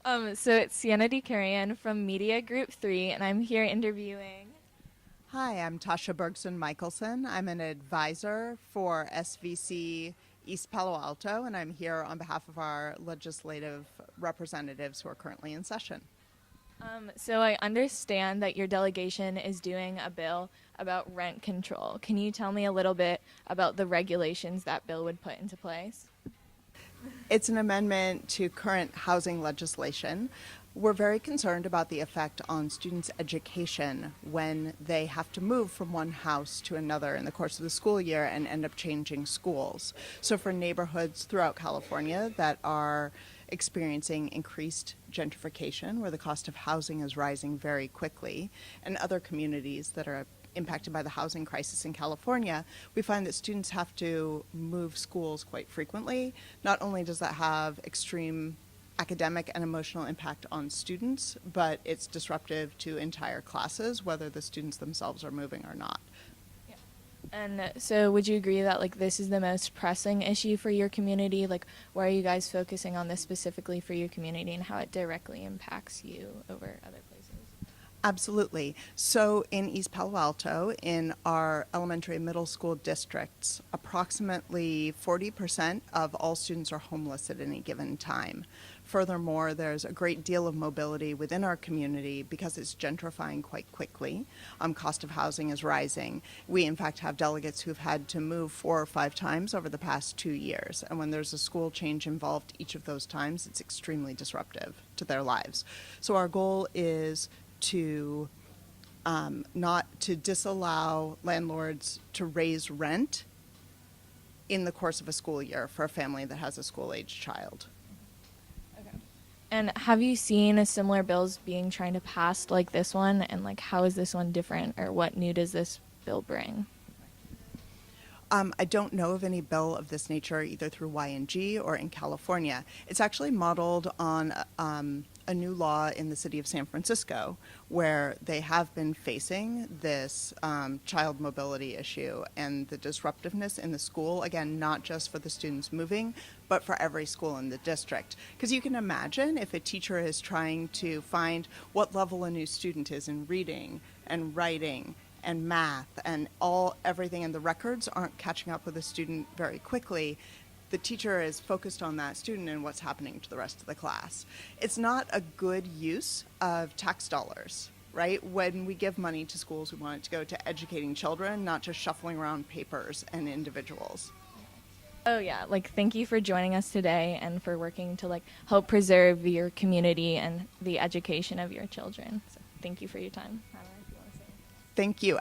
So it's Sienna DeCarian from Media Group 3, and I'm here interviewing. Hi, I'm Tasha Bergson Michelson. I'm an advisor for SVC East Palo Alto, and I'm here on behalf of our legislative representatives who are currently in session. So I understand that your delegation is doing a bill about rent control. Can you tell me a little bit about the regulations that bill would put into place? It's an amendment to current housing legislation. We're very concerned about the effect on students' education when they have to move from one house to another in the course of the school year and end up changing schools. So, for neighborhoods throughout California that are experiencing increased gentrification, where the cost of housing is rising very quickly, and other communities that are impacted by the housing crisis in California, we find that students have to move schools quite frequently. Not only does that have extreme academic and emotional impact on students, but it's disruptive to entire classes, whether the students themselves are moving or not. And so would you agree that like this is the most pressing issue for your community? Like why are you guys focusing on this specifically for your community and how it directly impacts you over other places? Absolutely. So in East Palo Alto, in our elementary and middle school districts, approximately 40% of all students are homeless at any given time. Furthermore, there's a great deal of mobility within our community because it's gentrifying quite quickly. Cost of housing is rising. We, in fact, have delegates who've had to move 4 or 5 times over the past 2 years. And when there's a school change involved each of those times, it's extremely disruptive to their lives. So our goal is to not to disallow landlords to raise rent in the course of a school year for a family that has a school-age child. Okay. And have you seen a similar bills being trying to pass like this one? And like, how is this one different, or what new does this bill bring? I don't know of any bill of this nature either through YNG or in California. It's actually modeled on a new law in the city of San Francisco where they have been facing this child mobility issue and the disruptiveness in the school, again, not just for the students moving, but for every school in the district. Because you can imagine if a teacher is trying to find what level a new student is in reading and writing and math and everything, and the records aren't catching up with the student very quickly, the teacher is focused on that student and what's happening to the rest of the class. It's not a good use of tax dollars, right? When we give money to schools, we want it to go to educating children, not just shuffling around papers and individuals. Oh yeah, like thank you for joining us today and for working to like help preserve your community and the education of your children. So thank you for your time. I don't know if you want to say. Thank you.